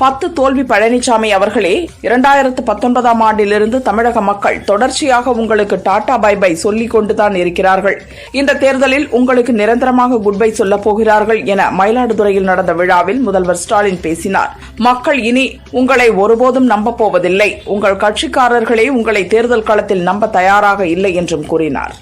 தோல்வி பழனிசாமி அவர்களே, 2019ஆம் ஆண்டிலிருந்து தமிழக மக்கள் தொடர்ச்சியாக உங்களுக்கு டாடா பை பை சொல்லிக் கொண்டுதான் இருக்கிறார்கள். இந்த தேர்தலில் உங்களுக்கு நிரந்தரமாக குட் பை சொல்லப் போகிறார்கள் என மயிலாடுதுறையில் நடந்த விழாவில் முதல்வர் ஸ்டாலின் பேசினார். மக்கள் இனி உங்களை ஒருபோதும் நம்பப் போவதில்லை. உங்கள் கட்சிக்காரர்களே உங்களை தேர்தல் களத்தில் நம்ப தயாராக இல்லை என்றும் கூறினார்.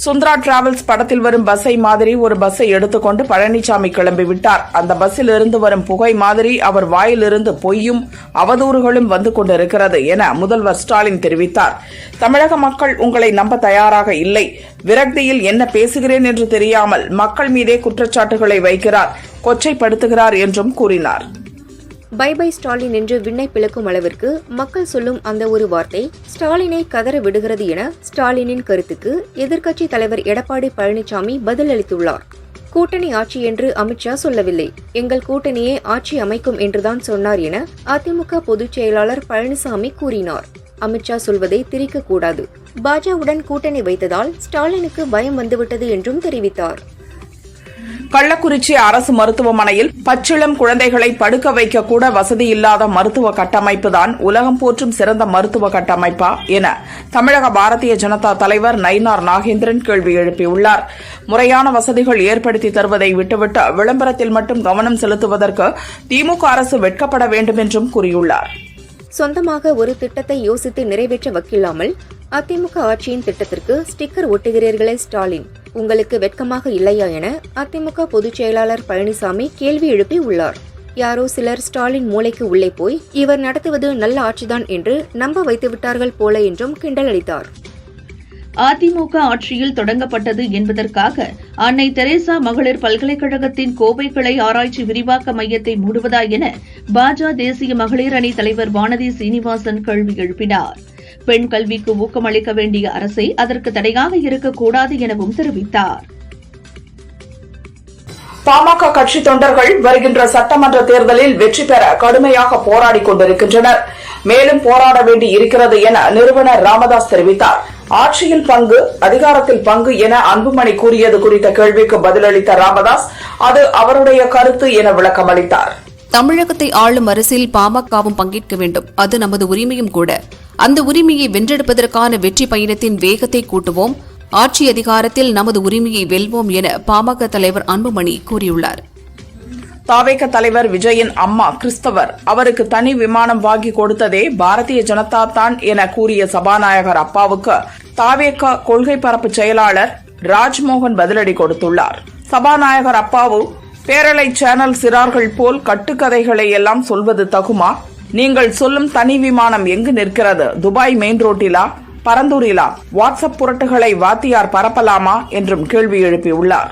சுந்தரா டிராவல்ஸ் படத்தில் வரும் பஸ்ஸை மாதிரி ஒரு பஸ்ஸை எடுத்துக்கொண்டு பழனிசாமி கிளம்பிவிட்டார். அந்த பஸ்ஸில் இருந்து வரும் புகை மாதிரி அவர் வாயிலிருந்து பொய்யும் அவதூறுகளும் வந்து கொண்டிருக்கிறது என முதல்வர் ஸ்டாலின் தெரிவித்தார். தமிழக மக்கள் உங்களை நம்ப தயாராக இல்லை. விரக்தியில் என்ன பேசுகிறேன் என்று தெரியாமல் மக்கள் மீதே குற்றச்சாட்டுகளை வைக்கிறார், கொச்சைப்படுத்துகிறார் என்றும் கூறினார். பை பை ஸ்டாலின் என்று விண்ணை பிளக்கும் அளவிற்கு மக்கள் சொல்லும் அந்த ஒரு வார்த்தை ஸ்டாலினை கதற விடுகிறது என ஸ்டாலினின் கருத்துக்கு எதிர்க்கட்சி தலைவர் எடப்பாடி பழனிசாமி பதிலளித்துள்ளார். கூட்டணி ஆட்சி என்று அமித்ஷா சொல்லவில்லை, எங்கள் கூட்டணியே ஆட்சி அமைக்கும் என்றுதான் சொன்னார் என அதிமுக பொதுச் செயலாளர் பழனிசாமி கூறினார். அமித்ஷா சொல்வதை திரிக்கக்கூடாது. பாஜகவுடன் கூட்டணி வைத்ததால் ஸ்டாலினுக்கு பயம் வந்துவிட்டது என்றும் தெரிவித்தார். கள்ளக்குறிச்சி அரசு மருத்துவமனையில் பச்சிளம் குழந்தைகளை படுக்க வைக்க கூட வசதி இல்லாத மருத்துவ கட்டமைப்புதான் உலகம் போற்றும் சிறந்த மருத்துவ கட்டமைப்பா என தமிழக பாரதிய ஜனதா தலைவர் நயினார் நாகேந்திரன் கேள்வி எழுப்பியுள்ளார். முறையான வசதிகள் ஏற்படுத்தி தருவதை விட்டுவிட்டு விளம்பரத்தில் மட்டும் கவனம் செலுத்துவதற்கு திமுக அரசு வெட்கப்பட வேண்டும் என்றும் கூறியுள்ளார். சொந்தமாக ஒரு திட்டத்தை யோசித்து நிறைவேற்ற வக்கில்லாமல் அதிமுக ஆட்சியின் திட்டத்திற்கு ஸ்டிக்கர் ஒட்டுகிறீர்களே ஸ்டாலின், உங்களுக்கு வெட்கமாக இல்லையா என அதிமுக பொதுச் செயலாளர் பழனிசாமி கேள்வி எழுப்பி உள்ளார். யாரோ சிலர் ஸ்டாலின் மூளைக்கு உள்ளே போய் இவர் நடத்துவது நல்ல ஆட்சிதான் என்று நம்ப வைத்துவிட்டார்கள் போல என்றும் கிண்டல் அடித்தார். அதிமுக ஆட்சியில் தொடங்கப்பட்டது என்பதற்காக அன்னை தெரேசா மகளிர் பல்கலைக்கழகத்தின் கோவை கிளை ஆராய்ச்சி விரிவாக்க மையத்தை மூடுவதா என பாஜக தேசிய மகளிர் அணி தலைவர் வானதி சீனிவாசன் கேள்வி எழுப்பினார். பெண் கல்விக்கு ஊக்கமளிக்க வேண்டிய அரசை அதற்கு தடையாக இருக்கக்கூடாது எனவும் தெரிவித்தார். பாமக கட்சி தொண்டர்கள் வருகின்ற சட்டமன்ற தேர்தலில் வெற்றி பெற கடுமையாக போராடிக் கொண்டிருக்கின்றனர். மேலும் போராட வேண்டி இருக்கிறது என நிறுவனர் ராமதாஸ் தெரிவித்தார். ஆட்சியில் பங்கு, அதிகாரத்தில் பங்கு என அன்புமணி கூறியது குறித்த கேள்விக்கு பதிலளித்த ராமதாஸ் அது அவருடைய கருத்து என விளக்கமளித்தார். தமிழகத்தை ஆளும் அரசில் பாமகவும் பங்கேற்க வேண்டும், அது நமது உரிமையும் கூட. அந்த உரிமையை வென்றெடுப்பதற்கான வெற்றி பயணத்தின் வேகத்தை கூட்டுவோம், ஆட்சி அதிகாரத்தில் நமது உரிமையை வெல்வோம் என பாமக தலைவர் அன்புமணி கூறியுள்ளார். தாவேக தலைவர் விஜயின் அம்மா கிறிஸ்தவர், அவருக்கு தனி விமானம் வாங்கி கொடுத்ததே பாரதிய ஜனதா தான் என கூறிய சபாநாயகர் அப்பாவுக்கு தாவேக கொள்கை பரப்பு செயலாளர் ராஜ்மோகன் பதிலடி கொடுத்துள்ளார். சபாநாயகர் அப்பாவு, பேரலை சேனல் சிறார்கள் போல் கட்டுக்கதைகளை எல்லாம் சொல்வது தகுமா? நீங்கள் சொல்லும் தனி விமானம் எங்கு நிற்கிறது? துபாய் மெயின் ரோட்டிலா, பரந்தூரிலா? வாட்ஸ்அப் புரட்டுகளை வாத்தியார் பரப்பலாமா என்றும் கேள்வி எழுப்பியுள்ளார்.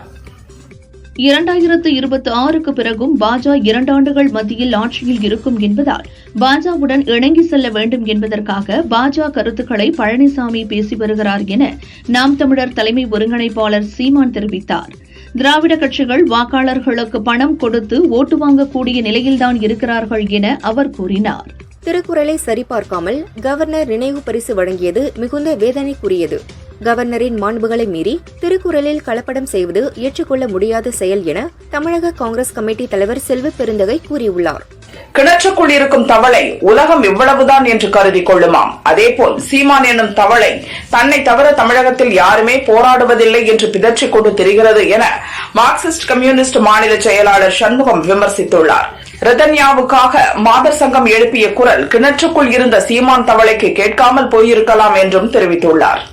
2026க்கு பிறகும் பாஜக 2 ஆண்டுகள் மத்தியில் ஆட்சியில் இருக்கும் என்பதால் பாஜகவுடன் இணங்கி செல்ல வேண்டும் என்பதற்காக பாஜக கருத்துக்களை பழனிசாமி பேசி வருகிறார் என நாம் தமிழர் தலைமை ஒருங்கிணைப்பாளர் சீமான் தெரிவித்தார். திராவிட கட்சிகள் வாக்காளர்களுக்கு பணம் கொடுத்து ஓட்டு வாங்கக்கூடிய நிலையில்தான் இருக்கிறார்கள் என அவர் கூறினார். திருக்குறளை சரிபார்க்காமல் கவர்னர் நினைவு பரிசு வழங்கியது மிகுந்த வேதனைக்குரியது. கவர்னரின் மாண்புகளை மீறி திருக்குறளில் கலப்படம் செய்வது ஏற்றுக்கொள்ள முடியாத செயல் என தமிழக காங்கிரஸ் கமிட்டி தலைவர் செல்வ பெருந்தகை கூறியுள்ளார். கிணற்றுக்குள் இருக்கும் தவளை உலகம் இவ்வளவுதான் என்று கருதி கொள்ளுமாம். அதேபோல் சீமான் என்னும் தவளை தன்னை தவிர தமிழகத்தில் யாருமே போராடுவதில்லை என்று பிதற்றிக் கொண்டு தெரிகிறது என மார்க்சிஸ்ட் கம்யூனிஸ்ட் மாநில செயலாளர் சண்முகம் விமர்சித்துள்ளார். ரதன்யாவுக்காக மாதர் சங்கம் எழுப்பிய குரல் கிணற்றுக்குள் இருந்த சீமான் தவளைக்கு கேட்காமல் போயிருக்கலாம் என்றும் தெரிவித்துள்ளார்.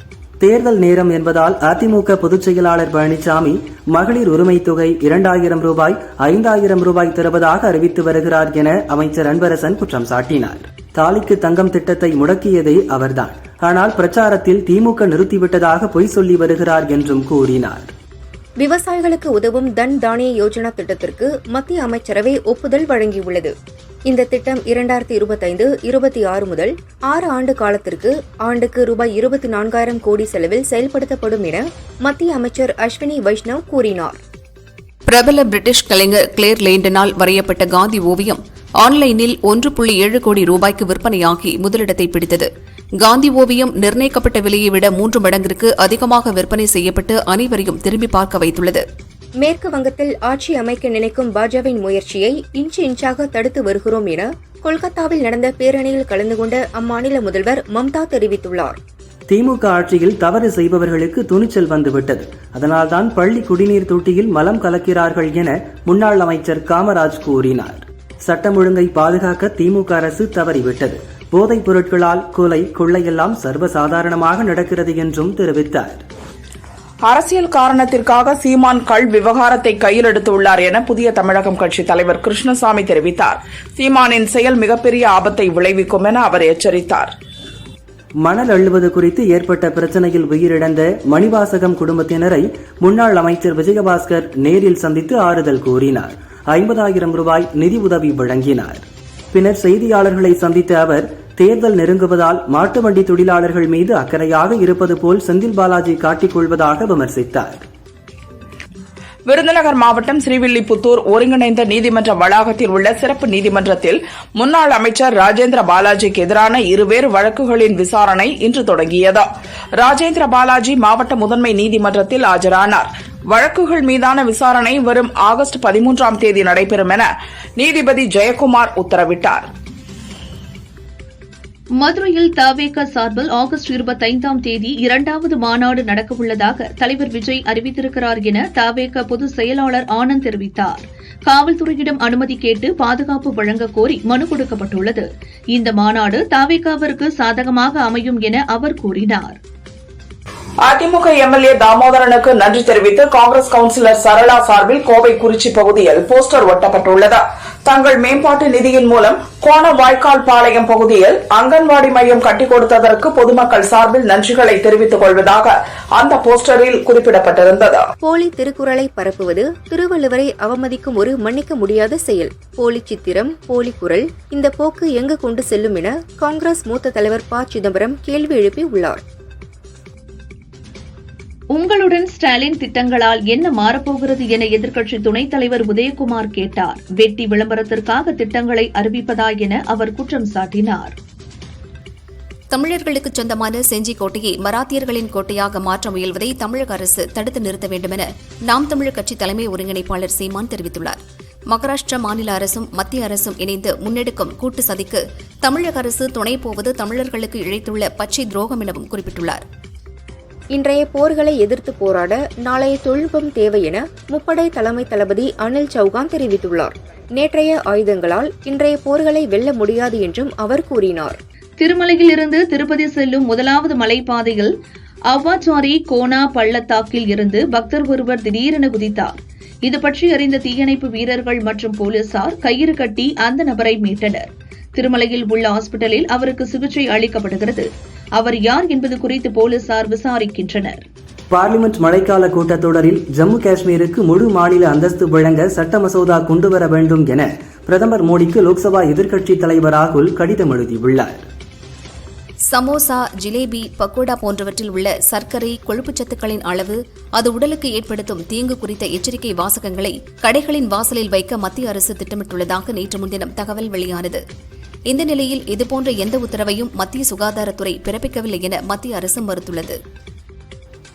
தேர்தல் நேரம் என்பதால் அதிமுக பொதுச் செயலாளர் பழனிசாமி மகளிர் உரிமை தொகை 2000 ரூபாய் 5000 ரூபாய் தருவதாக அறிவித்து வருகிறார் என அமைச்சர் அன்பரசன் குற்றம் சாட்டினார். தாலிக்கு தங்கம் திட்டத்தை முடக்கியதே அவர்தான், ஆனால் பிரச்சாரத்தில் திமுக நிறுத்திவிட்டதாக பொய் சொல்லி வருகிறார் என்றும் கூறினார். விவசாயிகளுக்கு உதவும் தன் தானிய யோஜனா திட்டத்திற்கு மத்திய அமைச்சரவை ஒப்புதல் வழங்கியுள்ளது. இந்த திட்டம் 2025-26 முதல் 6 ஆண்டு காலத்திற்கு ஆண்டுக்கு ரூபாய் 24,000 கோடி செலவில் செயல்படுத்தப்படும் என மத்திய அமைச்சர் அஸ்வினி வைஷ்ணவ் கூறினார். பிரபல பிரிட்டிஷ் கலைஞர் கிளேர் லேண்டனால் வரையப்பட்ட காந்தி ஓவியம் ஆன்லைனில் 1.7 கோடி ரூபாய்க்கு விற்பனையாகி முதலிடத்தை பிடித்தது. காந்தி ஓவியம் நிர்ணயிக்கப்பட்ட விலையை விட 3 மடங்கிற்கு அதிகமாக விற்பனை செய்யப்பட்டு அனைவரையும் திரும்பி பார்க்க வைத்துள்ளது. மேற்கு வங்கத்தில் ஆட்சி அமைக்க நினைக்கும் பாஜகவின் முயற்சியை இன்ச்சு இன்ச்சாக தடுத்து வருகிறோம் என கொல்கத்தாவில் நடந்த பேரணியில் கலந்து கொண்ட அம்மாநில முதல்வர் மம்தா தெரிவித்துள்ளார். திமுக ஆட்சியில் தவறு செய்பவர்களுக்கு துணிச்சல் வந்துவிட்டது. அதனால்தான் பள்ளி குடிநீர் தொட்டியில் மலம் கலக்கிறார்கள் என முன்னாள் அமைச்சர் காமராஜ் கூறினார். சட்டம் ஒழுங்கை பாதுகாக்க திமுக அரசு தவறிவிட்டது. போதைப் பொருட்களால் கொலை கொள்ளையெல்லாம் சர்வசாதாரணமாக நடக்கிறது என்றும் தெரிவித்தார். அரசியல் காரணத்திற்காக சீமான் கள் விவகாரத்தை கையில் எடுத்துள்ளார் என புதிய தமிழகம் கட்சி தலைவர் கிருஷ்ணசாமி தெரிவித்தார். சீமானின் செயல் மிகப்பெரிய ஆபத்தை விளைவிக்கும் என அவர் எச்சரித்தார். மணல் அள்ளுவது குறித்து ஏற்பட்ட பிரச்சனையில் உயிரிழந்த மணிவாசகம் குடும்பத்தினரை முன்னாள் அமைச்சர் விஜயபாஸ்கர் நேரில் சந்தித்து ஆறுதல் கூறினார். 50,000 ரூபாய் நிதி உதவி வழங்கினார். பின்னர் செய்தியாளர்களை சந்தித்த அவர், தேர்தல் நெருங்குவதால் மாட்டு வண்டி தொழிலாளர்கள் மீது அக்கறையாக இருப்பது போல் செந்தில் பாலாஜி காட்டிக்கொள்வதாக விமர்சித்தார். விருதுநகர் மாவட்டம் ஸ்ரீவில்லிபுத்தூர் ஒருங்கிணைந்த நீதிமன்ற வளாகத்தில் உள்ள சிறப்பு நீதிமன்றத்தில் முன்னாள் அமைச்சர் ராஜேந்திர பாலாஜிக்கு எதிரான இருவேறு வழக்குகளின் விசாரணை இன்று தொடங்கியது. ராஜேந்திர பாலாஜி மாவட்ட முதன்மை நீதிமன்றத்தில் ஆஜரானார். வழக்குகள் மீதான விசாரணை வரும் ஆகஸ்ட் 13ஆம் தேதி நடைபெறும் என நீதிபதி ஜெயக்குமார் உத்தரவிட்டார். மதுரையில் தவேக சார்பில் ஆகஸ்ட் 25ஆம் தேதி 2வது மாநாடு நடக்கவுள்ளதாக தலைவர் விஜய் அறிவித்திருக்கிறார் என தவேக பொதுச் செயலாளர் ஆனந்த் தெரிவித்தார். காவல்துறையிடம் அனுமதி கேட்டு பாதுகாப்பு வழங்க கோரி மனு கொடுக்கப்பட்டுள்ளது. இந்த மாநாடு தவேகவிற்கு சாதகமாக அமையும் என அவர் கூறினார். அதிமுக எம்எல்ஏ தாமோதரனுக்கு நன்றி தெரிவித்து காங்கிரஸ் கவுன்சிலர் சரளா சார்பில் கோவை குறிச்சி பகுதியில் போஸ்டர் ஒட்டப்பட்டுள்ளது. தங்கள் மேம்பாட்டு நிதியின் மூலம் கோண வாய்க்கால் பாளையம் பகுதியில் அங்கன்வாடி மையம் கட்டிக் கொடுத்ததற்கு பொதுமக்கள் சார்பில் நன்றிகளை தெரிவித்துக் கொள்வதாக அந்த போஸ்டரில் குறிப்பிடப்பட்டிருந்தது. போலி திருக்குறளை பரப்புவது திருவள்ளுவரை அவமதிக்கும் ஒரு மன்னிக்க முடியாத செயல். போலி சித்திரம், போலி குரல், இந்த போக்கு எங்கு கொண்டு செல்லும் என காங்கிரஸ் மூத்த தலைவர் ப. சிதம்பரம் கேள்வி எழுப்பியுள்ளார். உங்களுடன் ஸ்டாலின் திட்டங்களால் என்ன மாறப்போகிறது என எதிர்க்கட்சி துணைத் தலைவர் உதயகுமார் கேட்டார். வெட்டி விளம்பரத்திற்காக திட்டங்களை அறிவிப்பதா என அவர் குற்றம் சாட்டினார். தமிழர்களுக்கு சொந்தமான செஞ்சி கோட்டையை மராத்தியர்களின் கோட்டையாக மாற்ற முயல்வதை தமிழக அரசு தடுத்து நிறுத்த வேண்டும் என நாம் தமிழர் கட்சி தலைமை ஒருங்கிணைப்பாளர் சீமான் தெரிவித்துள்ளார். மகாராஷ்டிரா மாநில அரசும் மத்திய அரசும் இணைந்து முன்னெடுக்கும் கூட்டு சதிக்கு தமிழக அரசு துணை போவது தமிழர்களுக்கு இழைத்துள்ள பச்சை துரோகம் எனவும் குறிப்பிட்டுள்ளார். இன்றைய போர்களை எதிர்த்து போராட நாளைய தொழில்நுட்பம் தேவை என முப்படை தலைமை தளபதி அனில் சௌகான் தெரிவித்துள்ளார். நேற்றைய ஆயுதங்களால் இன்றைய போர்களை வெல்ல முடியாது என்றும் அவர் கூறினார். திருமலையில் இருந்து திருப்பதி செல்லும் முதலாவது மலைப்பாதையில் அவ்வாச்சாரி கோனா பள்ளத்தாக்கில் இருந்து பக்தர் ஒருவர் திடீரென குதித்தார். இது பற்றி அறிந்த தீயணைப்பு வீரர்கள் மற்றும் போலீசார் கயிறு கட்டி அந்த நபரை மீட்டனர். திருமலையில் உள்ள ஹாஸ்பிட்டலில் அவருக்கு சிகிச்சை அளிக்கப்படுகிறது. அவர் யார் என்பது குறித்து போலீசார் விசாரிக்கின்றனர். பார்லிமெண்ட் மழைக்கால கூட்டத்தொடரில் ஜம்மு காஷ்மீருக்கு முழு மாநில அந்தஸ்து வழங்க சட்ட மசோதா கொண்டுவர வேண்டும் என பிரதமர் மோடிக்கு லோக்சபா எதிர்க்கட்சித் தலைவர் ராகுல் கடிதம் எழுதியுள்ளார். சமோசா, ஜிலேபி, பக்கோடா போன்றவற்றில் உள்ள சர்க்கரை, கொழுப்புச் சத்துக்களின் அளவு, அது உடலுக்கு ஏற்படுத்தும் தீங்கு குறித்த எச்சரிக்கை வாசகங்களை கடைகளின் வாசலில் வைக்க மத்திய அரசு திட்டமிட்டுள்ளதாக நேற்று முன்தினம் தகவல் வெளியானது. இந்த நிலையில் இதுபோன்ற எந்த உத்தரவையும் மத்திய சுகாதாரத்துறை பிறப்பிக்கவில்லை என மத்திய அரசு மறுத்துள்ளது.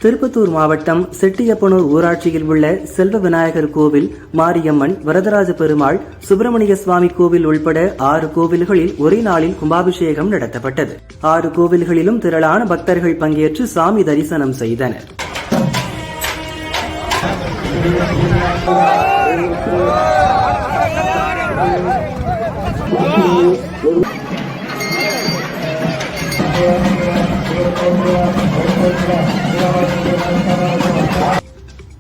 திருப்பத்தூர் மாவட்டம் செட்டியப்பனூர் ஊராட்சியில் உள்ள செல்வ விநாயகர் கோவில், மாரியம்மன், வரதராஜ பெருமாள், சுப்பிரமணிய சுவாமி கோவில் உள்பட 6 கோவில்களில் ஒரே நாளில் கும்பாபிஷேகம் நடத்தப்பட்டது. 6 கோவில்களிலும் திரளான பக்தர்கள் பங்கேற்று சாமி தரிசனம் செய்தனர்.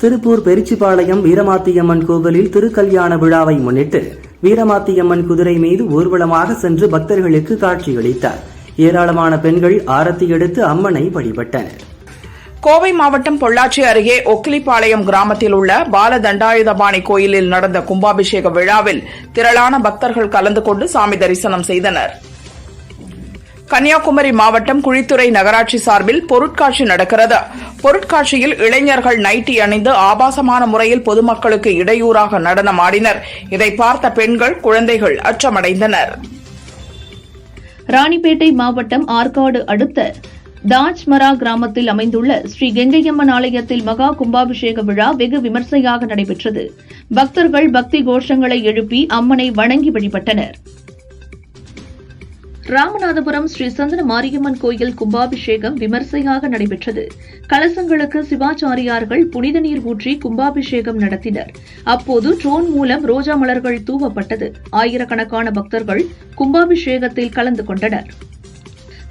திருப்பூர் பெரிச்சிபாளையம் வீரமாத்தியம்மன் கோவிலில் திருக்கல்யாண விழாவை முன்னிட்டு வீரமாத்தியம்மன் குதிரை மீது ஊர்வலமாக சென்று பக்தர்களுக்கு காட்சியளித்தார். ஏராளமான பெண்கள் ஆரத்தி எடுத்து அம்மனை வழிபட்டனர். கோவை மாவட்டம் பொள்ளாச்சி அருகே ஒக்கிலிப்பாளையம் கிராமத்தில் உள்ள பாலதண்டாயுதபாணி கோயிலில் நடந்த கும்பாபிஷேக விழாவில் திரளான பக்தர்கள் கலந்து கொண்டு சாமி தரிசனம் செய்தனர். கன்னியாகுமரி மாவட்டம் குழித்துறை நகராட்சி சார்பில் பொருட்காட்சி நடக்கிறது. பொருட்காட்சியில் இளைஞர்கள் நைட்டி அணிந்து ஆபாசமான முறையில் பொதுமக்களுக்கு இடையூறாக நடனம் ஆடினர். இதை பார்த்த பெண்கள், குழந்தைகள் அச்சமடைந்தனர். ராணிப்பேட்டை மாவட்டம் ஆற்காடு அடுத்த தாஜ்மரா கிராமத்தில் அமைந்துள்ள ஸ்ரீ கெங்கையம்மன் ஆலயத்தில் மகா கும்பாபிஷேக விழா வெகு விமர்சையாக நடைபெற்றது. பக்தர்கள் பக்தி கோஷங்களை எழுப்பி அம்மனை வணங்கி வழிபட்டனர். ராமநாதபுரம் ஸ்ரீ சந்தன மாரியம்மன் கோயில் கும்பாபிஷேகம் விமர்சையாக நடைபெற்றது. கலசங்களுக்கு சிவாச்சாரியார்கள் புனித நீர் ஊற்றி கும்பாபிஷேகம் நடத்தினர். அப்போது ட்ரோன் மூலம் ரோஜா மலர்கள் தூவப்பட்டது. ஆயிரக்கணக்கான பக்தர்கள் கும்பாபிஷேகத்தில் கலந்து கொண்டனர்.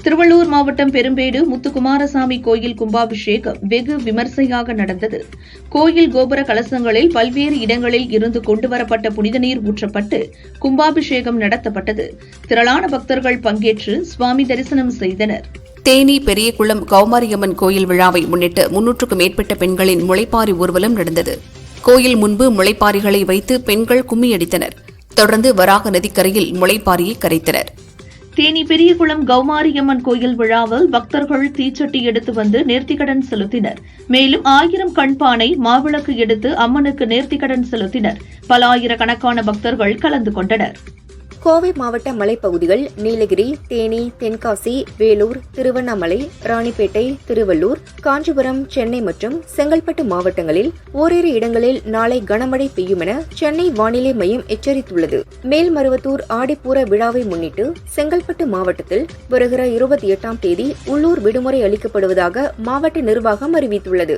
திருவள்ளூர் மாவட்டம் பெரும்பேடு முத்துக்குமாரசாமி கோயில் கும்பாபிஷேகம் வெகு விமர்சையாக நடந்தது. கோயில் கோபுர கலசங்களில் பல்வேறு இடங்களில் இருந்து கொண்டுவரப்பட்ட புனித நீர் ஊற்றப்பட்டு கும்பாபிஷேகம் நடத்தப்பட்டது. திரளான பக்தர்கள் பங்கேற்று சுவாமி தரிசனம் செய்தனர். தேனி பெரியகுளம் கௌமாரியம்மன் கோயில் விழாவை முன்னிட்டு 300க்கும் மேற்பட்ட பெண்களின் முளைப்பாரி ஊர்வலம் நடந்தது. கோயில் முன்பு முளைப்பாரிகளை வைத்து பெண்கள் கும்மியடித்தனர். தொடர்ந்து வராக நதிக்கரையில் முளைப்பாரியை கரைத்தனர். தேனி பெரியகுளம் கௌமாரியம்மன் கோயில் விழாவில் பக்தர்கள் தீச்சட்டி எடுத்து வந்து நேர்த்திக்கடன் செலுத்தினர். மேலும் 1000 கண்பானை மாவிளக்கு எடுத்து அம்மனுக்கு நேர்த்திக்கடன் செலுத்தினர். பல ஆயிரக்கணக்கான பக்தர்கள் கலந்து கொண்டனர். கோவை மாவட்ட மலைப்பகுதிகள் நீலகிரி, தேனி, தென்காசி, வேலூர், திருவண்ணாமலை, ராணிப்பேட்டை, திருவள்ளூர், காஞ்சிபுரம், சென்னை மற்றும் செங்கல்பட்டு மாவட்டங்களில் ஓரிரு இடங்களில் நாளை கனமழை பெய்யும் என சென்னை வானிலை மையம் எச்சரித்துள்ளது. மேல்மருவத்தூர் ஆடிப்பூர விழாவை முன்னிட்டு செங்கல்பட்டு மாவட்டத்தில் வருகிற 28ஆம் தேதி உள்ளூர் விடுமுறை அளிக்கப்படுவதாக மாவட்ட நிர்வாகம் அறிவித்துள்ளது.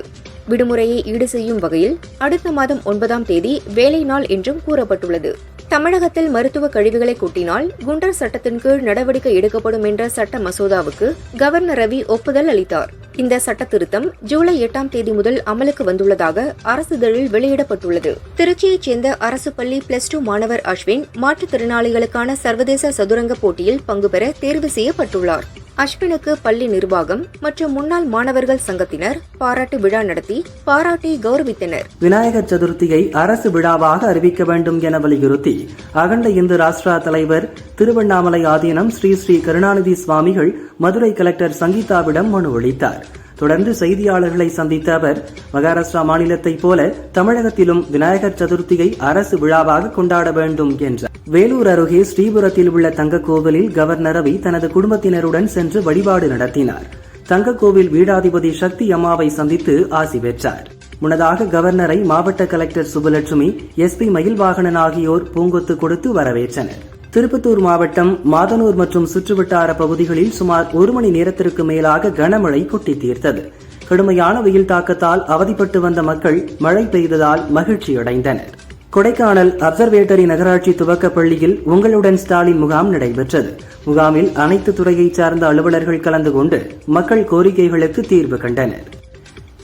விடுமுறையை ஈடு செய்யும் வகையில் அடுத்த மாதம் 9ஆம் தேதி வேலை நாள் என்றும் கூறப்பட்டுள்ளது. தமிழகத்தில் மருத்துவ கழிவுகளை கொட்டினால் குண்டர் சட்டத்தின் கீழ் நடவடிக்கை எடுக்கப்படும் என்ற சட்ட மசோதாவுக்கு கவர்னர் ரவி ஒப்புதல் அளித்தார். இந்த சட்ட திருத்தம் ஜூலை 8ஆம் தேதி முதல் அமலுக்கு வந்துள்ளதாக அரசிதழில் வெளியிடப்பட்டுள்ளது. திருச்சியைச் சேர்ந்த அரசு பள்ளி +2 மாணவர் அஸ்வின் மாற்றுத்திறனாளிகளுக்கான சர்வதேச சதுரங்க போட்டியில் பங்கு பெற தேர்வு செய்யப்பட்டுள்ளார். அஸ்வினுக்கு பள்ளி நிர்வாகம் மற்றும் முன்னாள் மாணவர்கள் சங்கத்தினர் பாராட்டு விழா நடத்தி பாராட்டி கௌரவித்தனர். விநாயகர் சதுர்த்தியை அரசு விழாவாக அறிவிக்க வேண்டும் என வலியுறுத்தி அகண்ட இந்து ராஷ்டிரா தலைவர் திருவண்ணாமலை ஆதீனம் ஸ்ரீ ஸ்ரீ கருணாநிதி சுவாமிகள் மதுரை கலெக்டர் சங்கீதாவிடம் மனு அளித்தார். தொடர்ந்து செய்தியாளர்களை சந்தித்த அவர், மகாராஷ்டிரா மாநிலத்தைப் போல தமிழகத்திலும் விநாயகர் சதுர்த்தியை அரசு விழாவாக கொண்டாட வேண்டும் என்றார். வேலூர் அருகே ஸ்ரீபுரத்தில் உள்ள தங்கக்கோவிலில் கவர்னர் ரவி தனது குடும்பத்தினருடன் சென்று வழிபாடு நடத்தினார். தங்கக்கோவில் வீடாதிபதி சக்தி அம்மாவை சந்தித்து ஆசி பெற்றார். முன்னதாக கவர்னரை மாவட்ட கலெக்டர் சுபலட்சுமி, SP மயில்வாகனன் ஆகியோர் பூங்கொத்து கொடுத்து வரவேற்றனர். திருப்பத்தூர் மாவட்டம் மாதனூர் மற்றும் சுற்றுவட்டார பகுதிகளில் சுமார் 1 மணி நேரத்திற்கு மேலாக கனமழை கொட்டி தீர்த்தது. கடுமையான வெயில் தாக்கத்தால் அவதிப்பட்டு வந்த மக்கள் மழை பெய்ததால் மகிழ்ச்சியடைந்தனர். கொடைக்கானல் அப்சர்வேட்டரி நகராட்சி துவக்க பள்ளியில் உங்களுடன் ஸ்டாலின் முகாம் நடைபெற்றது. முகாமில் அனைத்து துறையைச் சார்ந்த அலுவலர்கள் கலந்து கொண்டு மக்கள் கோரிக்கைகளுக்கு தீர்வு கண்டனர்.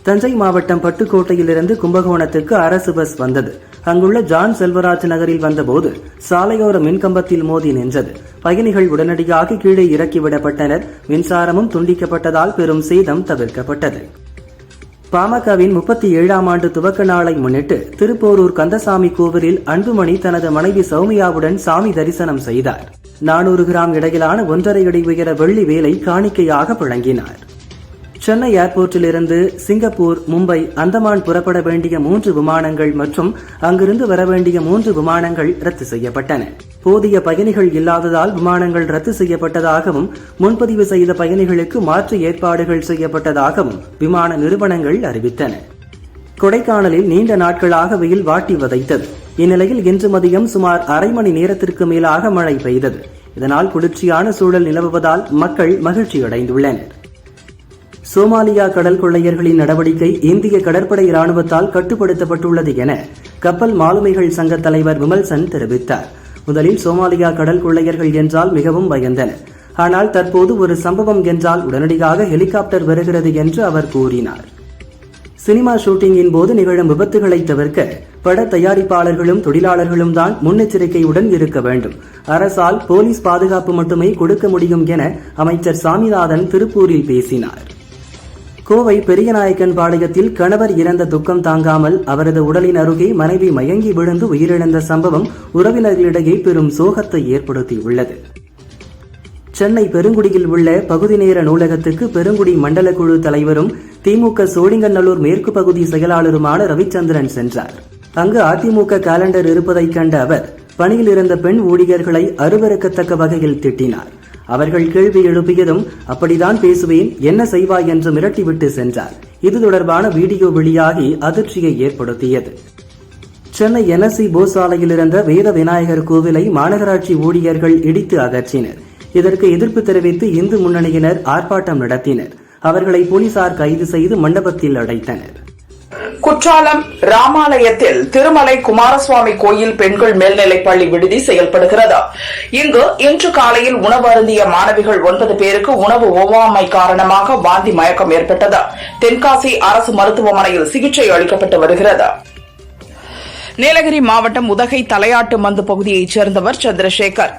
தஞ்சை மாவட்டம் பட்டுக்கோட்டையிலிருந்து கும்பகோணத்துக்கு அரசு பஸ் வந்தது. அங்குள்ள ஜான் செல்வராஜ் நகரில் வந்தபோது சாலையோர மின்கம்பத்தில் மோதி நின்றது. பயணிகள் உடனடியாக கீழே இறக்கிவிடப்பட்டனர். மின்சாரமும் துண்டிக்கப்பட்டதால் பெரும் சேதம் தவிர்க்கப்பட்டது. பாமகவின் 37ஆம் ஆண்டு துவக்க நாளை முன்னிட்டு திருப்போரூர் கந்தசாமி கோவிலில் அன்புமணி தனது மனைவி சௌமியாவுடன் சாமி தரிசனம் செய்தார். 400 கிராம் இடையிலான 1.5 அடி உயர வெள்ளி வேலை காணிக்கையாக வழங்கினார். சென்னை ஏர்போர்ட்டிலிருந்து சிங்கப்பூர், மும்பை, அந்தமான் புறப்பட வேண்டிய 3 விமானங்கள் மற்றும் அங்கிருந்து வர வேண்டிய 3 விமானங்கள் ரத்து செய்யப்பட்டன. போதிய பயணிகள் இல்லாததால் விமானங்கள் ரத்து செய்யப்பட்டதாகவும் முன்பதிவு செய்த பயணிகளுக்கு மாற்று ஏற்பாடுகள் செய்யப்பட்டதாகவும் விமான நிறுவனங்கள் அறிவித்தன. கொடைக்கானலில் நீண்ட நாட்களாக வெயில் வாட்டி வதைத்தது. இந்நிலையில் இன்று மதியம் சுமார் அரை மணி நேரத்திற்கு மேலாக மழை பெய்தது. இதனால் குளிர்ச்சியான சூழல் நிலவுவதால் மக்கள் மகிழ்ச்சியடைந்துள்ளனர். சோமாலியா கடல் கொள்ளையர்களின் நடவடிக்கை இந்திய கடற்படை ராணுவத்தால் கட்டுப்படுத்தப்பட்டுள்ளது என கப்பல் மாலுமிகள் சங்க தலைவர் விமல்சன் தெரிவித்தார். முதலில் சோமாலியா கடல் கொள்ளையர்கள் என்றால் மிகவும் பயந்தனர். ஆனால் தற்போது ஒரு சம்பவம் என்றால் உடனடியாக ஹெலிகாப்டர் வருகிறது என்று அவர் கூறினார். சினிமா ஷூட்டிங்கின் போது நிகழும் விபத்துகளை தவிர்க்க பட தயாரிப்பாளர்களும் தொழிலாளர்களும் தான் முன்னெச்சரிக்கையுடன் இருக்க வேண்டும். அரசால் போலீஸ் பாதுகாப்பு மட்டுமே கொடுக்க முடியும் என அமைச்சர் சாமிநாதன் திருப்பூரில் பேசினார். கோவை பெரியநாயக்கன் பாளையத்தில் கணவர் இறந்த துக்கம் தாங்காமல் அவரது உடலின் அருகே மனைவி மயங்கி விழுந்து உயிரிழந்த சம்பவம் உறவினர்களிடையே பெரும் சோகத்தை ஏற்படுத்தியுள்ளது. சென்னை பெருங்குடியில் உள்ள பகுதி நேர நூலகத்துக்கு பெருங்குடி மண்டல குழு தலைவரும் திமுக சோழிங்கநல்லூர் மேற்கு பகுதி செயலாளருமான ரவிச்சந்திரன் சென்றார். அங்கு அதிமுக காலண்டர் இருப்பதைக் கண்ட அவர் பணியில் இருந்த பெண் ஊழியர்களை அருவருக்கத்தக்க வகையில் திட்டினார். அவர்கள் கேள்வி எழுப்பியதும் அப்படிதான் பேசுவேன், என்ன செய்வாய் என்று மிரட்டிவிட்டு சென்றார். இது தொடர்பான வீடியோ வெளியாகி அதிர்ச்சியை ஏற்படுத்தியது. சென்னை NSC போஸ் சாலையில் இருந்த வேத விநாயகர் கோவிலை மாநகராட்சி ஊழியர்கள் இடித்து அகற்றினர். இதற்கு எதிர்ப்பு தெரிவித்து இந்து முன்னணியினர் ஆர்ப்பாட்டம் நடத்தினர். அவர்களை போலீசார் கைது செய்து மண்டபத்தில் அடைத்தனர். குற்றாலம் ராமாலயத்தில் திருமலை குமாரசுவாமி கோயில் பெண்கள் மேல்நிலைப் பள்ளி விடுதி செயல்படுகிறது. இங்கு இன்று காலையில் உணவு அருந்திய மாணவிகள் 9 பேருக்கு உணவு ஒவ்வாமை காரணமாக வாந்தி மயக்கம் ஏற்பட்டது. தென்காசி அரசு மருத்துவமனையில் சிகிச்சை அளிக்கப்பட்டு வருகிறது. நீலகிரி மாவட்டம் உதகை தலையாட்டு மந்து பகுதியைச் சேர்ந்தவர் சந்திரசேகர்.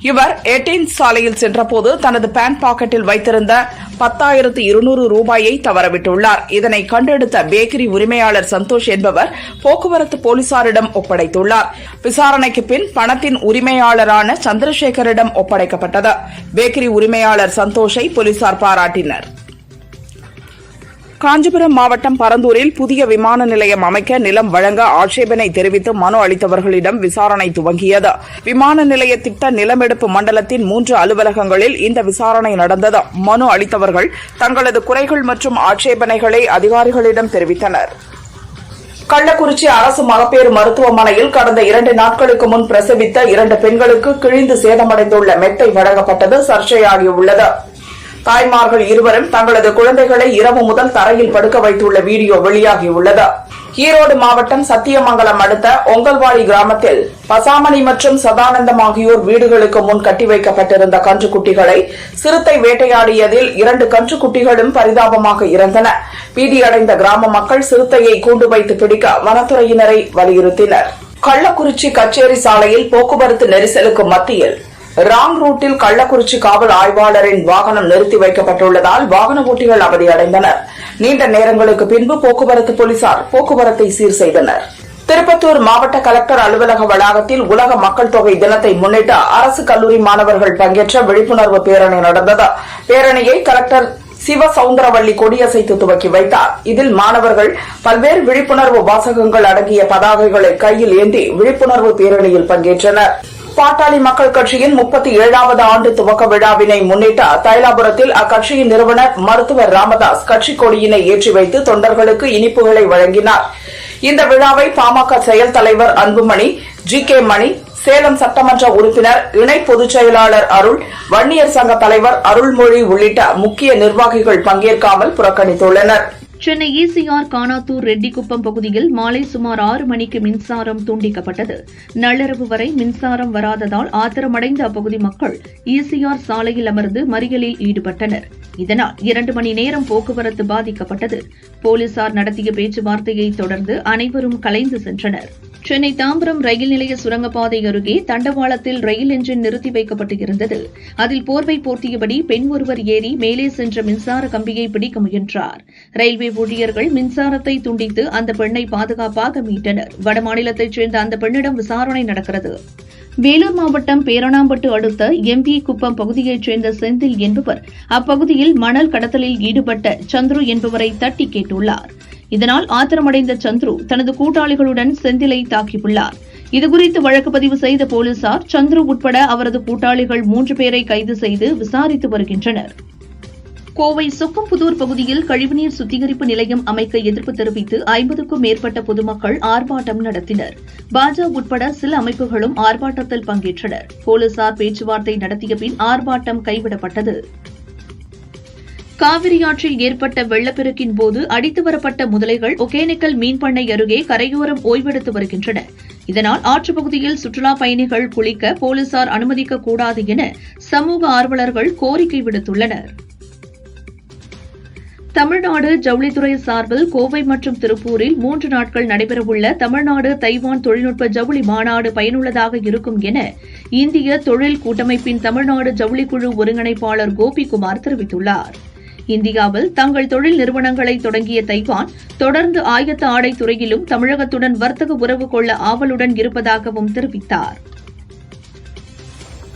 இவர் 18 சாலையில் சென்றபோது தனது பேண்ட் பாக்கெட்டில் வைத்திருந்த 10,200 ரூபாயை தவறவிட்டுள்ளார். இதனை கண்டெடுத்த பேக்கரி உரிமையாளர் சந்தோஷ் என்பவர் போக்குவரத்து போலீசாரிடம் ஒப்படைத்துள்ளார். விசாரணைக்கு பின் பணத்தின் உரிமையாளரான சந்திரசேகரிடம் ஒப்படைக்கப்பட்டது. பேக்கரி உரிமையாளர் சந்தோஷை போலீசார் பாராட்டினர். காஞ்சிபுரம் மாவட்டம் பரந்தூரில் புதிய விமான நிலையம் அமைக்க நிலம் வழங்க ஆட்சேபனை தெரிவித்து மனு அளித்தவர்களிடம் விசாரணை துவங்கியது. விமான நிலைய திட்ட நிலமெடுப்பு மண்டலத்தின் 3 அலுவலகங்களில் இந்த விசாரணை நடந்தது. மனு அளித்தவர்கள் தங்களது குறைகள் மற்றும் ஆட்சேபனைகளை அதிகாரிகளிடம் தெரிவித்தனர். கள்ளக்குறிச்சி அரசு மகப்பேறு மருத்துவமனையில் கடந்த 2 நாட்களுக்கு முன் பிரசவித்த 2 பெண்களுக்கு கிழிந்து சேதமடைந்துள்ள மெத்தை வழங்கப்பட்டது சர்ச்சையாகியுள்ளது. தாய்மார்கள் இருவரும் தங்களது குழந்தைகளை இரவு முதல் தரையில் படுக்க வைத்துள்ள வீடியோ வெளியாகியுள்ளது. ஈரோடு மாவட்டம் சத்தியமங்கலம் அடுத்த ஒங்கல்வாடி கிராமத்தில் பசாமணி மற்றும் சதானந்தம் ஆகியோர் வீடுகளுக்கு முன் கட்டி வைக்கப்பட்டிருந்த கன்றுக்குட்டிகளை சிறுத்தை வேட்டையாடியதில் 2 கன்றுக்குட்டிகளும் பரிதாபமாக இறந்தன. பீதியடைந்த கிராம மக்கள் சிறுத்தையை கூண்டு வைத்து பிடிக்க வனத்துறையினரை வலியுறுத்தினர். கள்ளக்குறிச்சி கச்சேரி சாலையில் போக்குவரத்து நெரிசலுக்கு மத்தியில் ராங் ரூட்டில் கள்ளக்குறிச்சி காவல் ஆய்வாளரின் வாகனம் நிறுத்தி வைக்கப்பட்டுள்ளதால் வாகன ஓட்டிகள் அவதியடைந்தனர். நீண்ட நேரங்களுக்கு பின்பு போக்குவரத்து போலீசார் போக்குவரத்தை சீர் செய்தனர். திருப்பத்தூர் மாவட்ட கலெக்டர் அலுவலக வளாகத்தில் உலக மக்கள் தொகை தினத்தை முன்னிட்டு அரசு கல்லூரி மாணவர்கள் பங்கேற்ற விழிப்புணர்வு பேரணி நடந்தது. பேரணியை கலெக்டர் சிவசவுந்தரவள்ளி கொடியசைத்து துவக்கி வைத்தார். இதில் மாணவர்கள் பல்வேறு விழிப்புணர்வு வாசகங்கள் அடங்கிய பதாகைகளை கையில் ஏந்தி விழிப்புணர்வு பேரணியில் பங்கேற்றனர். பாட்டாளி மக்கள் கட்சியின் 37வது ஆண்டு துவக்க விழாவினை முன்னிட்டு தைலாபுரத்தில் அக்கட்சியின் நிறுவனர் மருத்துவர் ராமதாஸ் கட்சி கொடியினை ஏற்றி வைத்து தொண்டர்களுக்கு இனிப்புகளை வழங்கினார். இந்த விழாவை பாமக செயல் தலைவர் அன்புமணி, GK மணி, சேலம் சட்டமன்ற உறுப்பினர் இணை பொதுச் செயலாளர் அருள், வன்னியர் சங்க தலைவர் அருள்மொழி உள்ளிட்ட முக்கிய நிர்வாகிகள் பங்கேற்காமல் புறக்கணித்துள்ளனர். சென்னை ECR கானாத்தூர் ரெட்டிக்குப்பம் பகுதியில் மாலை சுமார் 6 மணிக்கு மின்சாரம் துண்டிக்கப்பட்டது. நள்ளிரவு வரை மின்சாரம் வராததால் ஆத்திரமடைந்த அப்பகுதி மக்கள் ECR சாலையில் அமர்ந்து மறியலில் ஈடுபட்டனர். இதனால் 2 மணி நேரம் போக்குவரத்து பாதிக்கப்பட்டது. போலீசார் நடத்திய பேச்சுவார்த்தையை தொடர்ந்து அனைவரும் கலைந்து சென்றனர். சென்னை தாம்பரம் ரயில் நிலைய சுரங்கப்பாதை அருகே தண்டவாளத்தில் ரயில் என்ஜின் நிறுத்தி வைக்கப்பட்டு இருந்தது. அதில் போர்வை போர்த்தியபடி பெண் ஒருவர் ஏறி மேலே சென்ற மின்சார கம்பியை பிடிக்க முயன்றார். ரயில்வே ஊழியர்கள் மின்சாரத்தை துண்டித்து அந்த பெண்ணை பாதுகாப்பாக மீட்டனர். வடமாநிலத்தைச் சேர்ந்த அந்த பெண்ணிடம் விசாரணை நடக்கிறது. வேலூர் மாவட்டம் பேரணாம்பட்டு அடுத்த MV குப்பம் பகுதியைச் சேர்ந்த செந்தில் என்பவர் அப்பகுதியில் மணல் கடத்தலில் ஈடுபட்ட சந்துரு என்பவரை தட்டி கேட்டுள்ளார். இதனால் ஆத்திரமடைந்த சந்துரு தனது கூட்டாளிகளுடன் செந்திலை தாக்கியுள்ளார். இதுகுறித்து வழக்கு பதிவு செய்த போலீசார் சந்துரு உட்பட அவரது கூட்டாளிகள் 3 பேரை கைது செய்து விசாரித்து வருகின்றனர். கோவை சொக்கம்புதூர் பகுதியில் கழிவுநீர் சுத்திகரிப்பு நிலையம் அமைக்க எதிர்ப்பு தெரிவித்து 50க்கும் மேற்பட்ட பொதுமக்கள் ஆர்ப்பாட்டம் நடத்தினர். பாஜக உட்பட சில அமைப்புகளும் ஆர்ப்பாட்டத்தில் பங்கேற்றனர். போலீசார் பேச்சுவார்த்தை நடத்திய பின் ஆர்ப்பாட்டம் கைவிடப்பட்டது. காவிரி ஆற்றில் ஏற்பட்ட வெள்ளப்பெருக்கின் போது அடித்து வரப்பட்ட முதலைகள் ஒகேனக்கல் மீன்பண்ணை அருகே கரையோரம் ஓய்வெடுத்து வருகின்றன. இதனால் ஆற்றுப்பகுதியில் சுற்றுலாப் பயணிகள் குளிக்க போலீசார் அனுமதிக்கக்கூடாது என சமூக ஆர்வலர்கள் கோரிக்கை விடுத்துள்ளனர். தமிழ்நாடு ஜவுளித்துறை சார்பில் கோவை மற்றும் திருப்பூரில் 3 நாட்கள் நடைபெறவுள்ள தமிழ்நாடு தைவான் தொழில்நுட்ப ஜவுளி மாநாடு பயனுள்ளதாக இருக்கும் என இந்திய தொழில் கூட்டமைப்பின் தமிழ்நாடு ஜவுளிக்குழு ஒருங்கிணைப்பாளர் கோபிகுமார் தெரிவித்துள்ளார். இந்தியாவில் தங்கள் தொழில் நிறுவனங்களை தொடங்கிய தைவான் தொடர்ந்து ஆயத்த ஆடை துறையிலும் தமிழகத்துடன் வர்த்தக உறவு கொள்ள ஆவலுடன் இருப்பதாகவும் தெரிவித்தார்.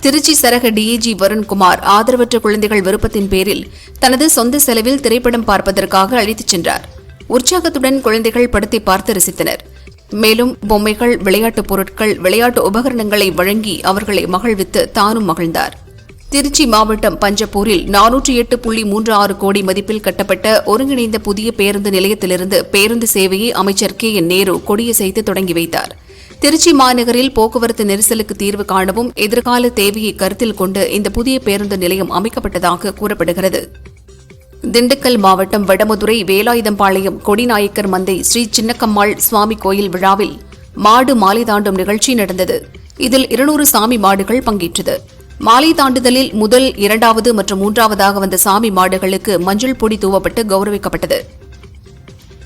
திருச்சி சரக DIG வருண்குமார் ஆதரவற்ற குழந்தைகள் விருப்பத்தின் பேரில் தனது சொந்த செலவில் திரைப்படம் பார்ப்பதற்காக அழைத்துச் சென்றார். உற்சாகத்துடன் குழந்தைகள் படத்தை பார்த்து ரசித்தனர். மேலும் பொம்மைகள், விளையாட்டுப் பொருட்கள், விளையாட்டு உபகரணங்களை வழங்கி அவர்களை மகிழ்வித்து தானும் மகிழ்ந்தார். திருச்சி மாவட்டம் பஞ்சப்பூரில் 408.36 கோடி மதிப்பில் கட்டப்பட்ட ஒருங்கிணைந்த புதிய பேருந்து நிலையத்திலிருந்து பேருந்து சேவையை அமைச்சர் KN நேரு கொடியசைத்து தொடங்கி வைத்தார். திருச்சி மாநகரில் போக்குவரத்து நெரிசலுக்கு தீர்வு காணவும் எதிர்கால தேவையை கருத்தில் கொண்டு இந்த புதிய பேருந்து நிலையம் அமைக்கப்பட்டதாக கூறப்படுகிறது. திண்டுக்கல் மாவட்டம் வடமதுரை வேலாயுதம்பாளையம் கொடிநாயக்கர் மந்தை ஸ்ரீ சின்னக்கம்மாள் சுவாமி கோயில் விழாவில் மாடு மாலை தாண்டும் நிகழ்ச்சி நடந்தது. இதில் 200 சாமி மாடுகள் பங்கேற்றது. மாலை தாண்டுதலில் முதல், 2வது மற்றும் 3வதாக வந்த சாமி மாடுகளுக்கு மஞ்சள் பொடி தூவப்பட்டு கௌரவிக்கப்பட்டது.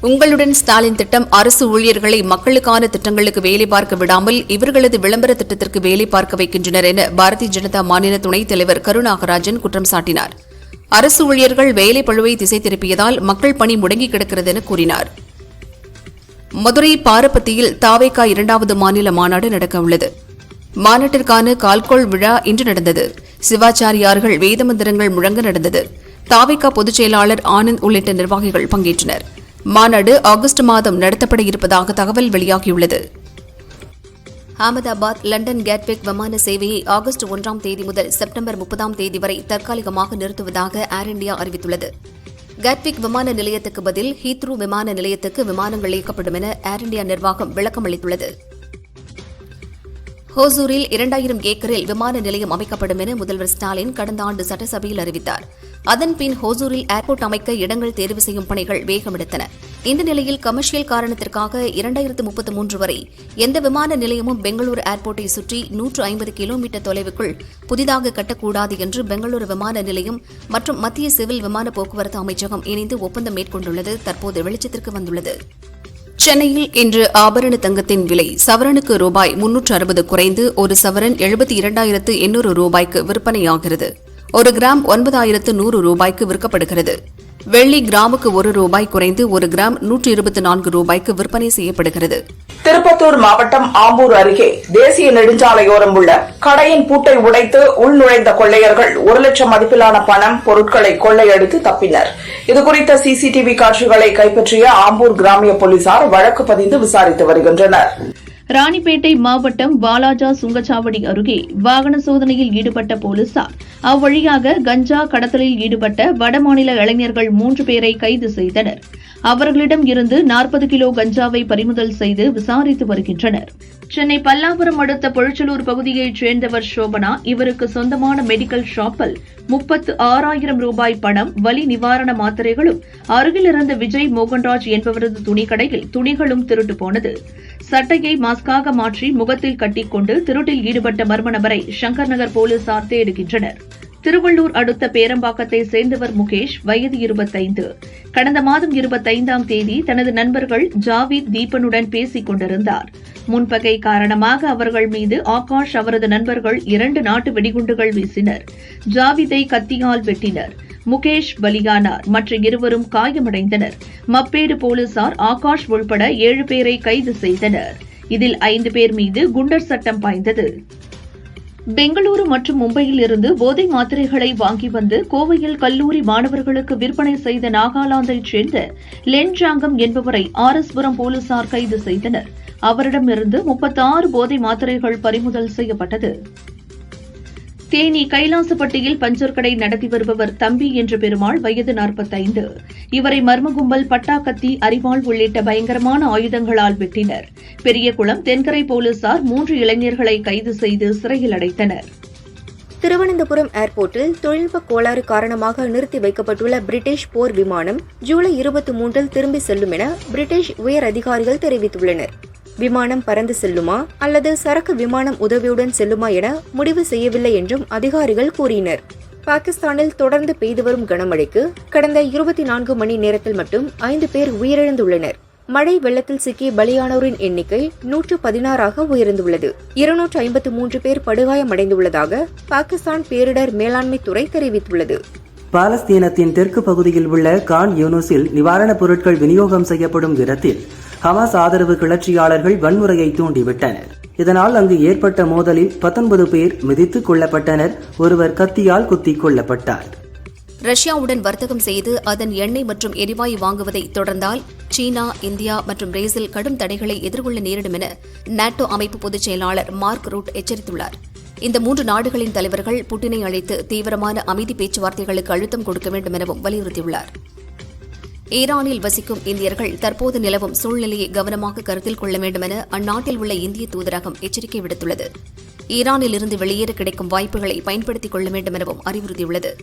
உங்களுடன் ஸ்டாலின் திட்டம் அரசு ஊழியர்களை மக்களுக்கான திட்டங்களுக்கு வேலை பார்க்க விடாமல் இவர்களது விளம்பர திட்டத்திற்கு வேலை பார்க்க வைக்கின்றனர் என பாரதிய ஜனதா மாநில துணைத் தலைவர் கருநாகராஜன் குற்றம் சாட்டினார். அரசு ஊழியர்கள் வேலை பழுவை திசை திருப்பியதால் மக்கள் பணி முடங்கி கிடக்கிறது என கூறினார். மதுரை பாரப்பத்தியில் தாவேகா 2வது மாநில மாநாடு நடக்கவுள்ளது. மாநாட்டிற்கான கால்கோள் விழா இன்று நடந்தது. சிவாச்சாரியார்கள் வேதமந்திரங்கள் முழங்க நடந்தது. தாவேகா பொதுச் செயலாளர் ஆனந்த் உள்ளிட்ட நிர்வாகிகள் பங்கேற்றனர். மாநாடு ஆகஸ்ட் மாதம் நடத்தப்பட இருப்பதாக தகவல் வெளியாகியுள்ளது. அகமதாபாத் லண்டன் கேட்விக் விமான சேவையை ஆகஸ்ட் 1ஆம் தேதி முதல் செப்டம்பர் 30ஆம் தேதி வரை தற்காலிகமாக நிறுத்துவதாக ஏர் இண்டியா அறிவித்துள்ளது. கேட்விக் விமான நிலையத்துக்கு பதில் ஹீத்ரூ விமான நிலையத்துக்கு விமானங்கள் இயக்கப்படும் என ஏர் இண்டியா நிர்வாகம் விளக்கம் அளித்துள்ளது. ஹோசூரில் 2000 ஏக்கரில் விமான நிலையம் அமைக்கப்படும் என முதல்வர் ஸ்டாலின் கடந்த ஆண்டு சட்டசபையில் அறிவித்தார். அதன்பின் ஹோசூரில் ஏர்போர்ட் அமைக்க இடங்கள் தேர்வு செய்யும் பணிகள் வேகமெடுத்தன. இந்த நிலையில் கமர்ஷியல் காரணத்திற்காக 2033 வரை எந்த விமான நிலையமும் பெங்களூரு ஏர்போர்ட்டை சுற்றி 150 கிலோமீட்டர் தொலைவுக்குள் புதிதாக கட்டக்கூடாது என்று பெங்களூரு விமான நிலையம் மற்றும் மத்திய சிவில் விமான போக்குவரத்து அமைச்சகம் இணைந்து ஒப்பந்தம் மேற்கொண்டுள்ளது தற்போது வெளிச்சத்திற்கு வந்துள்ளது. சென்னையில் இன்று ஆபரண தங்கத்தின் விலை சவரனுக்கு ரூபாய் 360 குறைந்து ஒரு சவரன் 72,800 ரூபாய்க்கு விற்பனையாகிறது. ஒரு கிராம் 9,100 ரூபாய்க்கு விற்கப்படுகிறது. வெள்ளி கிராமுக்கு 1 ரூபாய் குறைந்து ஒரு கிராம் 124 ரூபாய்க்கு விற்பனை செய்யப்படுகிறது. திருப்பத்தூர் மாவட்டம் ஆம்பூர் அருகே தேசிய நெடுஞ்சாலையோரம் உள்ள கடையின் பூட்டை உடைத்து உள்நுழைந்த கொள்ளையர்கள் 1 லட்சம் மதிப்பிலான பணம், பொருட்களை கொள்ளையடித்து தப்பினர். இதுகுறித்த சிசிடிவி காட்சிகளை கைப்பற்றிய ஆம்பூர் கிராமிய போலீசார் வழக்கு பதிந்து விசாரித்து வருகின்றனர். ராணிப்பேட்டை மாவட்டம் வாலாஜா சுங்கச்சாவடி அருகே வாகன சோதனையில் ஈடுபட்ட போலீசார் அவ்வழியாக கஞ்சா கடத்தலில் ஈடுபட்ட வடமாநில இளைஞர்கள் 3 பேரை கைது செய்தனர். அவர்களிடம் இருந்து 40 கிலோ கஞ்சாவை பறிமுதல் செய்து விசாரித்து வருகின்றனர். சென்னை பல்லாவரம் அடுத்த பொழிச்சலூர் பகுதியைச் சேர்ந்தவர் சோபனா. இவருக்கு சொந்தமான மெடிக்கல் ஷாப்பில் 36,000 ரூபாய் பணம், வலி நிவாரண மாத்திரைகளும், அருகில் இருந்த விஜய் மோகன்ராஜ் என்பவரது துணிக்கடையில் துணிகளும் திருட்டு போனது. சட்டையை மாஸ்காக மாற்றி முகத்தில் கட்டிக்கொண்டு திருட்டில் ஈடுபட்ட மர்ம நபரை சங்கர் நகர் போலீசார் தேடுகின்றனர். திருவள்ளூர் அடுத்த பேரம்பாக்கத்தை சேர்ந்தவர் முகேஷ், வயது 25. கடந்த மாதம் 25ஆம் தேதி தனது நண்பர்கள் ஜாவீத், தீபனுடன் பேசிக் கொண்டிருந்தார். முன்பகை காரணமாக அவர்கள் மீது ஆகாஷ், அவரது நண்பர்கள் 2 நாட்டு வெடிகுண்டுகள் வீசினர். ஜாவீதை கத்தியால் வெட்டினர். முகேஷ் பலியானார். மற்ற 2 காயமடைந்தனர். மப்பேடு போலீசார் ஆகாஷ் உள்பட 7 பேரை கைது செய்தனர். இதில் 5 பேர் மீது குண்டர் சட்டம் பாய்ந்தது. பெங்களூரு மற்றும் மும்பையில் இருந்து போதை மாத்திரைகளை வாங்கி வந்து கோவையில் கல்லூரி மாணவர்களுக்கு விற்பனை செய்த நாகாலாந்தைச் சேர்ந்த லென்ஜாங்கம் என்பவரை ஆர்எஸ்புரம் போலீசார் கைது செய்தனர். அவரிடமிருந்து 36 போதை மாத்திரைகள் பறிமுதல் செய்யப்பட்டது. தேனி கைலாசப்பட்டியில் பஞ்சர் கடை நடத்தி வருபவர் தம்பி என்ற பெருமாள், வயது 45. இவரை மர்ம கும்பல் பட்டா, கத்தி, அரிவாள் உள்ளிட்ட பயங்கரமான ஆயுதங்களால் வெட்டினர். பெரியகுளம் தென்கரை போலீசார் 3 இளைஞர்களை கைது செய்து சிறையில் அடைத்தனர். திருவனந்தபுரம் ஏர்போர்ட்டில் தொழில்நுட்ப கோளாறு காரணமாக நிறுத்தி வைக்கப்பட்டுள்ள பிரிட்டிஷ் போர் விமானம் ஜூலை 23இல் திரும்பி செல்லும் என பிரிட்டிஷ் உயர் அதிகாரிகள் தெரிவித்துள்ளனர். விமானம் பறந்து செல்லுமா அல்லது சரக்கு விமானம் உதவியுடன் செல்லுமா என முடிவு செய்யவில்லை என்றும் அதிகாரிகள் கூறினர். பாகிஸ்தானில் தொடர்ந்து பெய்து வரும் கனமழைக்கு கடந்த 24 மணி நேரத்தில் மட்டும் 5 பேர் உயிரிழந்துள்ளனர். மழை வெள்ளத்தில் சிக்கி பலியானோரின் எண்ணிக்கை 116ஆக உயர்ந்துள்ளது. 253 பேர் படுகாயமடைந்துள்ளதாக பாகிஸ்தான் பேரிடர் மேலாண்மை துறை தெரிவித்துள்ளது. பாலஸ்தீனத்தின் தெற்கு பகுதியில் உள்ள கான் யூனுஸில் நிவாரணப் பொருட்கள் விநியோகம் செய்யப்படும் இடத்தில் ஹமாஸ் ஆதரவு கிளர்ச்சியாளர்கள் வன்முறையை தூண்டிவிட்டனர். இதனால் அங்கு ஏற்பட்ட மோதலில் 19 பேர் மிதித்துக் கொல்லப்பட்டனர். ஒருவர் கத்தியால் குத்திக் கொல்லப்பட்டார். ரஷ்யாவுடன் வர்த்தகம் செய்து அதன் எண்ணெய் மற்றும் எரிவாயு வாங்குவதை தொடர்ந்தால் சீனா, இந்தியா மற்றும் பிரேசில் கடும் தடைகளை எதிர்கொள்ள நேரிடும் என நாட்டோ அமைப்பு பொதுச் செயலாளர் மார்க் ரூட் எச்சரித்துள்ளார். இந்த 3 நாடுகளின் தலைவர்கள் புட்டினை அழைத்து தீவிரமான அமைதி பேச்சுவார்த்தைகளுக்கு அழுத்தம் கொடுக்க வேண்டும் எனவும் வலியுறுத்தியுள்ளார். ஈரானில் வசிக்கும் இந்தியர்கள் தற்போது நிலவும் சூழ்நிலையை கவனமாக கருத்தில் கொள்ள வேண்டும் என அந்நாட்டில் உள்ள இந்திய தூதரகம் எச்சரிக்கை விடுத்துள்ளது. ஈரானில் இருந்து வெளியேற கிடைக்கும் வாய்ப்புகளை பயன்படுத்திக் கொள்ள வேண்டும் எனவும் அறிவுறுத்தியுள்ளது.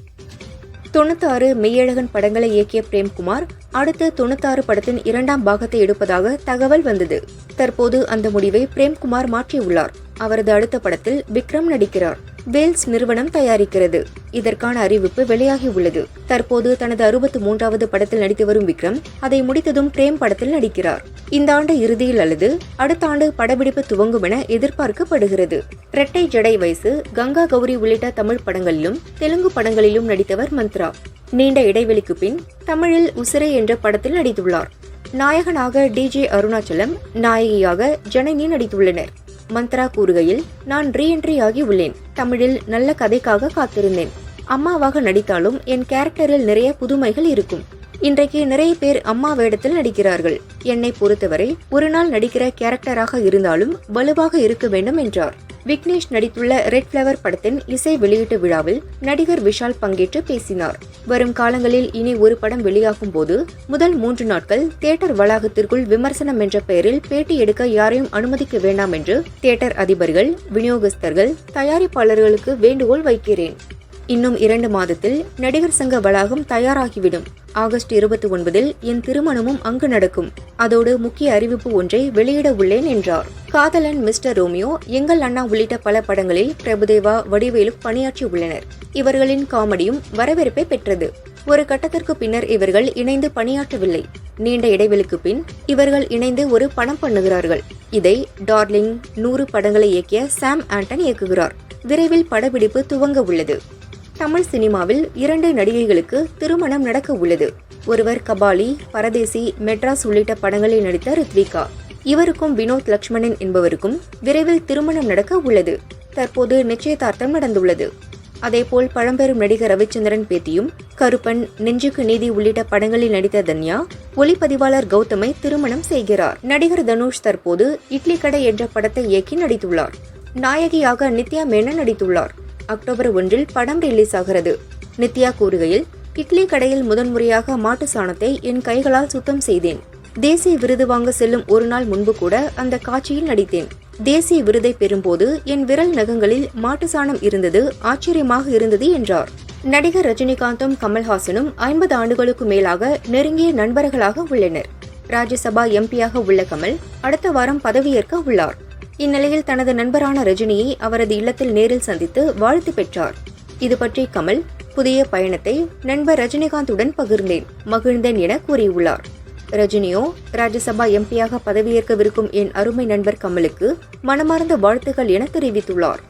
96 மெய்யழகன் படங்களை இயக்கிய பிரேம்குமார் அடுத்த 96 படத்தின் 2ஆம் பாகத்தை எடுப்பதாக தகவல் வந்தது. தற்போது அந்த முடிவை பிரேம்குமார் மாற்றியுள்ளார். அவரது அடுத்த படத்தில் விக்ரம் நடிக்கிறார். வேல்ஸ் நிறுவனம் தயாரிக்கிறது. இதற்கான அறிவிப்பு வெளியாகியுள்ளது. தற்போது தனது 63வது படத்தில் நடித்து வரும் விக்ரம் அதை முடித்ததும் பிரேம் படத்தில் நடிக்கிறார். இந்த ஆண்டு இறுதியில் அல்லது அடுத்த ஆண்டு படப்பிடிப்பு துவங்கும் என எதிர்பார்க்கப்படுகிறது. இரட்டை ஜடை வயசு, கங்கா கௌரி உள்ளிட்ட தமிழ் படங்களிலும் தெலுங்கு படங்களிலும் நடித்தவர் மந்த்ரா. நீண்ட இடைவெளிக்கு பின் தமிழில் உசிரை என்ற படத்தில் நடித்துள்ளார். நாயகனாக DJ அருணாச்சலம், நாயகியாக ஜனனி நடித்துள்ளனர். மந்த்ரா கூறுகையில், நான் ரீஎன்ட்ரி ஆகி உள்ளேன். தமிழில் நல்ல கதைக்காக காத்திருந்தேன். அம்மாவாக நடித்தாலும் என் கேரக்டரில் நிறைய புதுமைகள் இருக்கும். இன்றைக்கு நிறைய பேர் அம்மா வேடத்தில் நடிக்கிறார்கள். என்னை பொறுத்தவரை ஒரு நாள் நடிக்கிற கேரக்டராக இருந்தாலும் வலுவாக இருக்க வேண்டும் என்றார். விக்னேஷ் நடித்துள்ள ரெட் ஃபிளவர் படத்தின் இசை வெளியீட்டு விழாவில் நடிகர் விஷால் பங்கேற்று பேசினார். வரும் காலங்களில் இனி ஒரு படம் வெளியாகும் போது முதல் 3 நாட்கள் தியேட்டர் வளாகத்திற்குள் விமர்சனம் என்ற பெயரில் பேட்டி எடுக்க யாரையும் அனுமதிக்க வேண்டாம் என்று தியேட்டர் அதிபர்கள், விநியோகஸ்தர்கள், தயாரிப்பாளர்களுக்கு வேண்டுகோள் வைக்கிறேன். இன்னும் 2 மாதத்தில் நடிகர் சங்க வளாகம் தயாராகிவிடும். ஆகஸ்ட் 29 என் திருமணமும் அங்கு நடக்கும். அதோடு முக்கிய அறிவிப்பு ஒன்றை வெளியிட உள்ளேன் என்றார். காதலன், மிஸ்டர் ரோமியோ, எங்கள் அண்ணா உள்ளிட்ட பல படங்களில் பிரபுதேவா, வடிவேலு பணியாற்றி உள்ளனர். இவர்களின் காமெடியும் வரவேற்பை பெற்றது. ஒரு கட்டத்திற்கு பின்னர் இவர்கள் இணைந்து பணியாற்றவில்லை. நீண்ட இடைவெளிக்கு பின் இவர்கள் இணைந்து ஒரு படம் பண்ணுகிறார்கள். இதை டார்லிங் 100 படங்களை இயக்கிய சாம் ஆண்டன் இயக்குகிறார். விரைவில் படப்பிடிப்பு துவங்க உள்ளது. தமிழ் சினிமாவில் 2 நடிகைகளுக்கு திருமணம் நடக்க உள்ளது. ஒருவர் கபாலி, பரதேசி, மெட்ராஸ் உள்ளிட்ட படங்களில் நடித்த ரித்விகா. இவருக்கும் வினோத் லட்சுமணன் என்பவருக்கும் விரைவில் திருமணம் நடக்க உள்ளது. தற்போது நிச்சயதார்த்தம் நடந்துள்ளது. அதேபோல் பழம்பெரும் நடிகர் ரவிச்சந்திரன் பேத்தியும், கருப்பன், நெஞ்சுக்கு நீதி உள்ளிட்ட படங்களில் நடித்த தன்யா ஒளிப்பதிவாளர் கௌதமை திருமணம் செய்கிறார். நடிகர் தனுஷ் தற்போது இட்லி கடை என்ற படத்தை இயக்கி நடித்துள்ளார். நாயகியாக நித்யா மேனன் நடித்துள்ளார். அக்டோபர் 1 படம் ரிலீஸ் ஆகிறது. நித்யா கூறுகையில், இட்லி கடையில் முதன்முறையாக மாட்டு சாணத்தை என் கைகளால் சுத்தம் செய்தேன். தேசிய விருது வாங்க செல்லும் ஒரு நாள் முன்பு கூட அந்த காட்சியில் நடித்தேன். தேசிய விருதை பெறும்போது என் விரல் நகங்களில் மாட்டு சாணம் இருந்தது ஆச்சரியமாக இருந்தது என்றார். நடிகர் ரஜினிகாந்தும் கமல்ஹாசனும் 50 ஆண்டுகளுக்கு மேலாக நெருங்கிய நண்பர்களாக உள்ளனர். ராஜ்யசபா எம்பியாக உள்ள கமல் அடுத்த வாரம் பதவியேற்க உள்ளார். இந்நிலையில் தனது நண்பரான ரஜினியை அவரது இல்லத்தில் நேரில் சந்தித்து வாழ்த்து பெற்றார். இது பற்றி கமல், புதிய பயணத்தை நண்பர் ரஜினிகாந்துடன் பகிர்ந்தேன், மகிழ்ந்தேன் என கூறியுள்ளார். ரஜினியோ, ராஜ்யசபா எம்பியாக பதவியேற்கவிருக்கும் என் அருமை நண்பர் கமலுக்கு மனமார்ந்த வாழ்த்துக்கள் என தெரிவித்துள்ளார்.